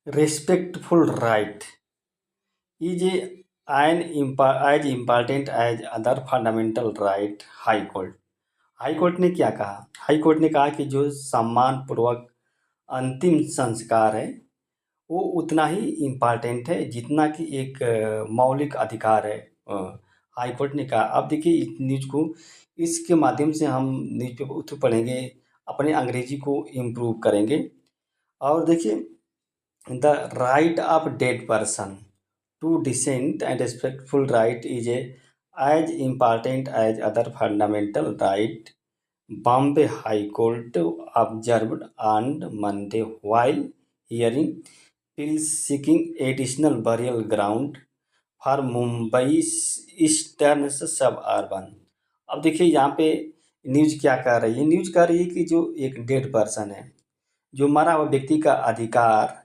Respectful right is as important as other fundamental right. High court ने क्या कहा? High court ने कहा कि जो सम्मान पूर्वक अंतिम संस्कार है वो उतना ही इम्पॉर्टेंट है जितना कि एक मौलिक अधिकार है। हाई कोर्ट ने कहा। अब देखिए इस न्यूज़ को, इसके माध्यम से हम न्यूज़पेपर पढ़ेंगे, अपने अंग्रेजी को इम्प्रूव करेंगे। और देखिए, the right of dead person to decent and respectful right is as important as other fundamental right. Bombay High Court observed on Monday while hearing appeals seeking additional burial ground for Mumbai's eastern suburban. अब देखिए यहाँ पे news क्या कह रही है? News कह रही है कि जो एक डेड पर्सन है, जो मरा हुआ व्यक्ति का अधिकार,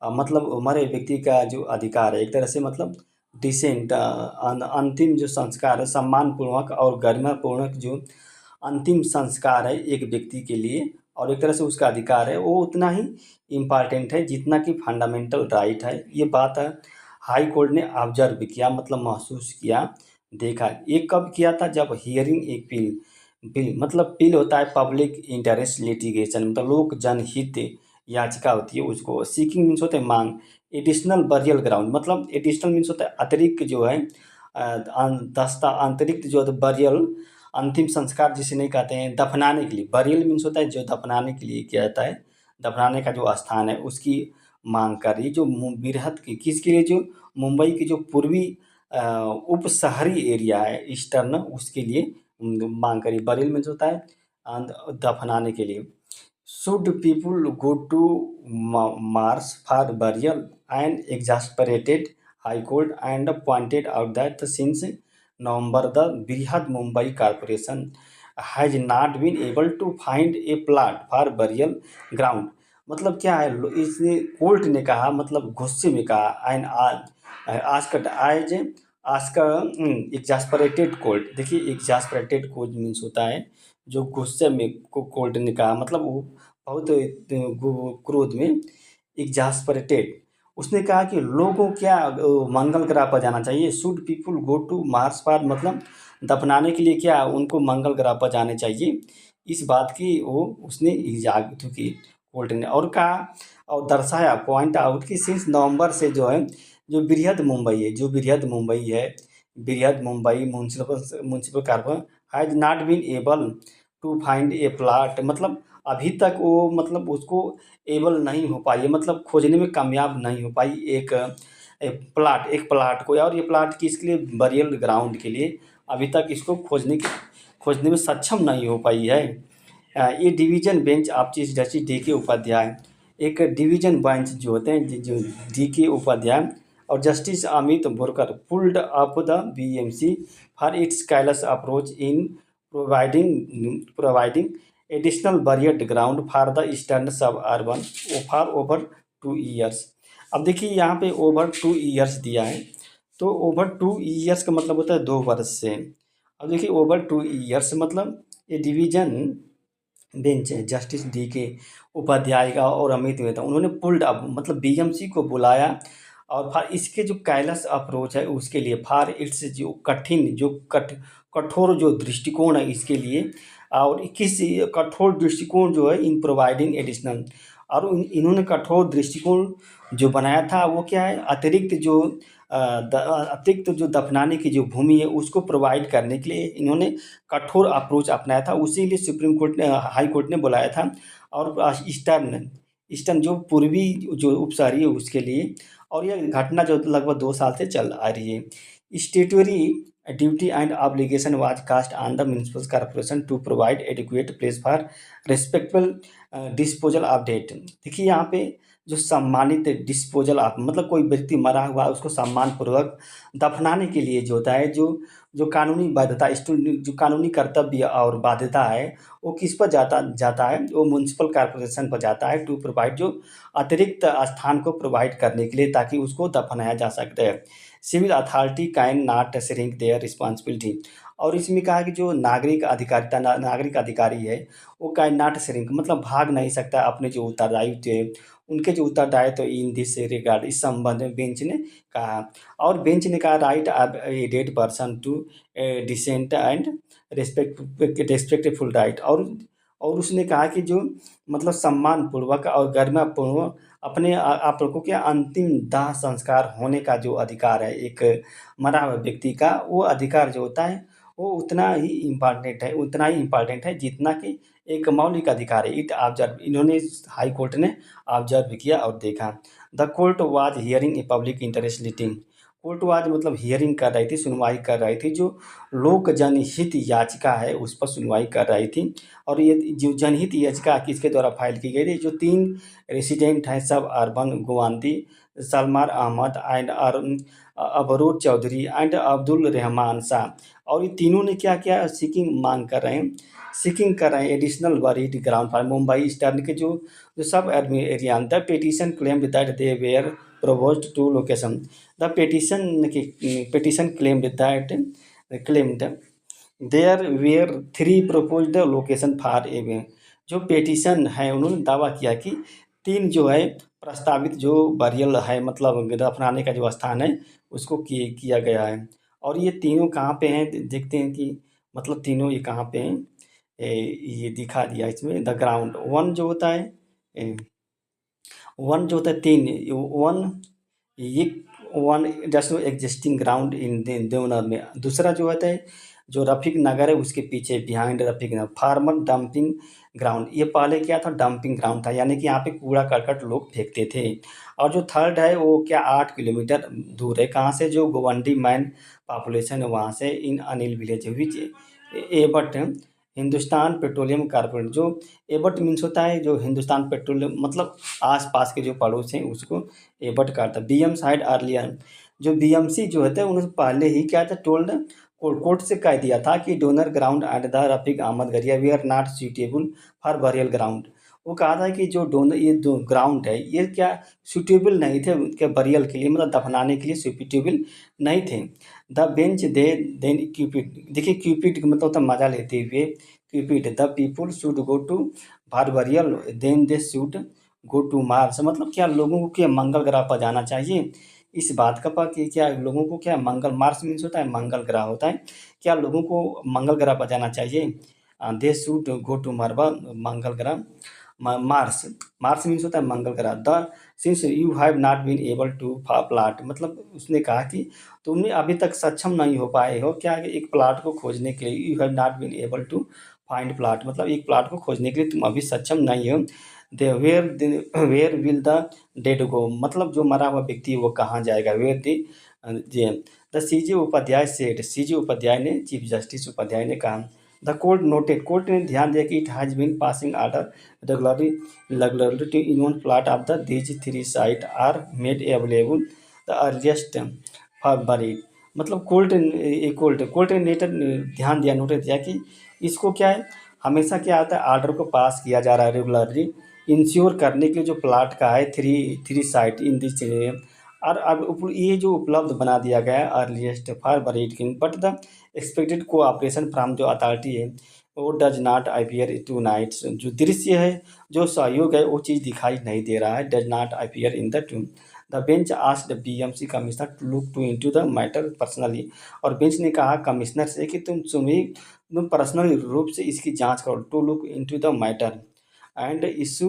मतलब मरे व्यक्ति का जो अधिकार है, एक तरह से मतलब डिसेंट अंतिम जो संस्कार है, सम्मानपूर्वक और गरिमापूर्वक जो अंतिम संस्कार है एक व्यक्ति के लिए, और एक तरह से उसका अधिकार है, वो उतना ही इम्पॉर्टेंट है जितना कि फंडामेंटल राइट है। ये बात हाई कोर्ट ने ऑब्जर्व किया, मतलब महसूस किया, देखा। ये कब किया था? जब हियरिंग एक पिल मतलब पिल होता है पब्लिक इंटरेस्ट लिटिगेशन, मतलब लोक जनहित याचिका होती है उसको। सीकिंग मीन्स होता है मांग। एडिशनल बरियल ग्राउंड मतलब एडिशनल मीन्स होता है अतिरिक्त जो है अतिरिक्त जो बरियल, अंतिम संस्कार जिसे नहीं कहते हैं, दफनाने के लिए। बरियल मीन्स होता है जो दफनाने के लिए किया जाता है, दफनाने का जो स्थान है उसकी मांग कर रही। जो बिरहत की किसके लिए? जो मुंबई की जो पूर्वी उप शहरी एरिया है ईस्टर्न, उसके लिए मांग करी। बरियल मीन्स होता है दफनाने के लिए। Should people go to Mars for burial? And exasperated High Court and pointed out that since November, the Brihad Mumbai Corporation has not been able to find a plot for burial ground. मतलब क्या है? इसने court ने कहा, मतलब गुस्से में कहा, एंड एग्जास्परेटेड कोर्ट। देखिए एग्जास्परेटेड कोर्ट मीन्स होता है जो गुस्से में को कोर्ट ने कहा, मतलब वो बहुत क्रोध में। एग्जास्परेटेड, उसने कहा कि लोगों क्या मंगल ग्रह पर जाना चाहिए। Should people go to Mars पर, मतलब दफनाने के लिए क्या उनको मंगल ग्रह पर जाने चाहिए। इस बात की वो उसने इजाजत की कोर्ट ने, और कहा और दर्शाया, पॉइंट आउट कि सिंस नवंबर से जो है जो बृहद मुंबई है, बृहद Mumbai municipal corporation has not been able to find a plot, मतलब अभी तक वो मतलब उसको एबल नहीं हो पाई है, मतलब खोजने में कामयाब नहीं हो पाई एक एक प्लाट को। और ये प्लाट किसके लिए? बरियल ग्राउंड के लिए। अभी तक इसको खोजने में सक्षम नहीं हो पाई है। ये division bench of chief justice D K. Upadhyay, एक डिवीज़न बेंच जो होते हैं जो डी.के. उपाध्याय और justice Amit Borkar pulled up the BMC for its callous approach in providing additional burial ground for the eastern suburban for over 2 years. अब देखिए यहाँ पे ओवर 2 ईयर्स दिया है, तो ओवर 2 ईयर्स का मतलब होता है 2 वर्ष से। अब देखिए ओवर 2 ईयर्स मतलब ये डिवीज़न बेंच है जस्टिस डी.के. उपाध्याय का और अमित मेहता, उन्होंने पुल्ड अप मतलब बीएमसी को बुलाया, और फॉर इसके जो कैलस अप्रोच है उसके लिए, फॉर इट्स जो कठिन जो कठोर जो दृष्टिकोण है इसके लिए, और किस कठोर दृष्टिकोण जो है इन प्रोवाइडिंग एडिशनल, और इन्होंने कठोर दृष्टिकोण जो बनाया था वो क्या है? अतिरिक्त जो दफनाने की जो भूमि है उसको प्रोवाइड करने के लिए इन्होंने कठोर अप्रोच अपनाया था। उसी लिए सुप्रीम कोर्ट ने, हाई कोर्ट ने बुलाया था। और ईस्टर्न जो पूर्वी जो उपशहरी है उसके लिए। और यह घटना जो लगभग 2 साल से चल आ रही है। Statutory duty and obligation was cast on the municipal corporation to provide adequate place for respectable disposal of dead. देखिए यहाँ पे जो सम्मानित डिस्पोजल ऑफ, मतलब कोई व्यक्ति मरा हुआ उसको सम्मानपूर्वक दफनाने के लिए जो होता है, जो कानूनी बाध्यता, जो कानूनी कर्तव्य और बाध्यता है वो किस पर जाता है? वो म्युनिसिपल कॉर्पोरेशन पर जाता है, टू प्रोवाइड जो अतिरिक्त स्थान को प्रोवाइड करने के लिए ताकि उसको दफनाया जा सकता है। Civil authority can not shrink their responsibility. और इसमें कहा कि जो नागरिक अधिकारी है वो कैन नॉट श्रिंक, मतलब भाग नहीं सकता अपने जो उत्तरदायित्व है, उनके जो उत्तरदायित्व इन दिस रिगार्ड, इस संबंध में बेंच ने कहा। और बेंच ने कहा right a dead person to decent and respectful right. और उसने कहा कि जो मतलब सम्मानपूर्वक और गरिमापूर्वक अपने आप लोगों के अंतिम दाह संस्कार होने का जो अधिकार है एक मरा हुए व्यक्ति का, वो अधिकार जो होता है वो उतना ही इम्पॉर्टेंट है जितना कि एक मौलिक अधिकार है। इट ऑब्जर्व, इन्होंने हाई कोर्ट ने ऑब्जर्व किया और देखा। The court was hearing a public interest लीटिंग, कोर्ट वाज मतलब हियरिंग कर रही थी, सुनवाई कर रही थी, जो लोक जनहित याचिका है उस पर सुनवाई कर रही थी। और ये जो जनहित याचिका किसके द्वारा फाइल की गई थी, जो 3 रेसिडेंट हैं suburban Govandi, Salman Ahmed and Abrar Chaudhary and Abdul Rahman Shah. और ये तीनों ने क्या किया, सीकिंग कर रहे हैं additional burial ground for Mumbai eastern के जो सब area. The petition claimed that they were proposed to location, the petition claimed there were 3 proposed location for a, जो पेटिशन है उन्होंने दावा किया कि 3 जो है प्रस्तावित जो बरियल है, मतलब दफनाने का जो स्थान है उसको किया गया है। और ये तीनों कहाँ पे हैं देखते हैं कि मतलब तीनों ये कहाँ पे हैं। ये दिखा दिया इसमें, द ग्राउंड वन जो होता है, वन जो होता है 3 वन, ये one just existing ground in Deonar में। दूसरा जो होता है जो रफीक नगर है उसके पीछे बिहाइंड रफीक नगर फार्मर डंपिंग ग्राउंड, ये पहले क्या था, डंपिंग ग्राउंड था, यानी कि यहाँ पे कूड़ा करकट लोग फेंकते थे। और जो थर्ड है वो क्या 8 किलोमीटर दूर है, कहाँ से, जो गोवंडी मैन पॉपुलेशन है वहाँ से, in Anik village which abut Hindustan petroleum corporate, जो एबट मीन्स होता है जो हिंदुस्तान पेट्रोलियम, मतलब आसपास के जो पड़ोस हैं उसको एबट करता। बीएम साइड अर्लियर, जो बीएमसी जो होता है उन्होंने पहले ही क्या था टोल्ड कोर्ट से कह दिया था कि donor ground at the Rafiq Ahmed गरिया we are not suitable for burial ground. वो कहा था कि जो डोनर ये जो ग्राउंड है ये क्या सूटेबल नहीं थे उनके बरियल के लिए, मतलब दफनाने के लिए सूटेबल नहीं थे। The bench they then quipped, देखिए क्यूपिड का मतलब होता है मजा लेते हुए, quipped the people should go to for burial then they should go to Mars, मतलब क्या लोगों को क्या मंगल ग्रह पर जाना चाहिए, इस बात का पा कि क्या लोगों को क्या मंगल, मार्स मीन्स होता है मंगल ग्रह होता है, क्या लोगों को मंगल ग्रह पर जाना चाहिए, दे शुड गो टू मरबा मंगल ग्रह मार्स, मार्स मीन्स होता है मंगल ग्रह। The since you have not been able to plot, मतलब उसने कहा कि तुमने अभी तक सक्षम नहीं हो पाए हो क्या कि एक प्लाट को खोजने के लिए, you have not been able to find plot, मतलब एक प्लाट को खोजने के लिए तुम अभी सक्षम नहीं हो। They where will the dead go, मतलब जो मरा हुआ व्यक्ति वो कहाँ जाएगा, where did the CJ Upadhyay said, CJ Upadhyay ने, चीफ जस्टिस उपाध्याय ने कहा। द कोर्ट नोटेड, कोर्ट ने ध्यान दिया कि it has been passing order regularly to in one plot of the these 3 site are made available the earliest for burial, मतलब court ने ध्यान दिया, नोटिस दिया कि इसको क्या है, हमेशा क्या आता है आर्डर को पास किया जा रहा है रेगुलरली इंश्योर करने के लिए जो प्लाट का है थ्री साइट इन दिस, और अब ये जो उपलब्ध बना दिया गया है earliest for burial king, but the expected cooperation from जो अथॉरिटी है वो डज नॉट अपीयर टू नाइट्स, जो दृश्य है जो सहयोग है वो चीज़ दिखाई नहीं दे रहा है, does not appear in the two. The bench asked BMC commissioner to look to into the matter personally, और बेंच ने कहा कमिश्नर से कि तुम पर्सनल रूप से इसकी जांच करो, to look into the matter and issue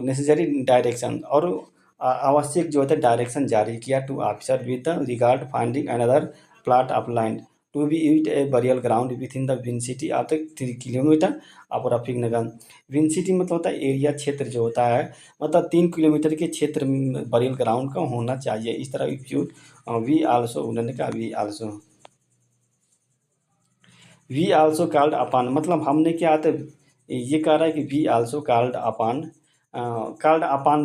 necessary direction, और आवश्यक जो है डायरेक्शन जारी किया to officer with the regard finding another plot of land to be use a burial ground within the विंसिटी of the 3 kilometre of Rafiq Nagar. विंसिटी मतलब होता है एरिया, क्षेत्र जो होता है, मतलब 3 किलोमीटर के क्षेत्र में बरियल ग्राउंड का होना चाहिए। इस तरह इफ यू वी आल्सो, उन्होंने कहा वी आल्सो कॉल्ड अपॉन, मतलब हमने क्या आता है ये कह रहा है कि वी आल्सो कॉल्ड अपॉन,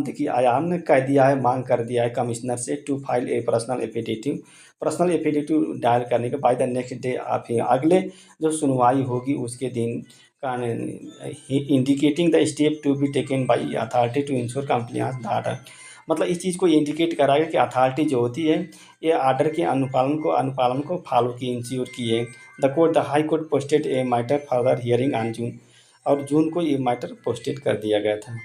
देखिए आया हमने कह दिया है, मांग कर दिया है कमिश्नर से to file a personal affidavit dial करने के बाय द नेक्स्ट डे आप ही अगले जो सुनवाई होगी उसके दिन का, indicating the step to be taken by authority to ensure compliance the order, मतलब इस चीज़ को इंडिकेट कराएगा कि अथॉरिटी जो होती है ये आर्डर के अनुपालन को फॉलो की इंश्योर किए the high court posted a matter further hearing on June, और जून को ये मैटर पोस्टेड कर दिया गया था।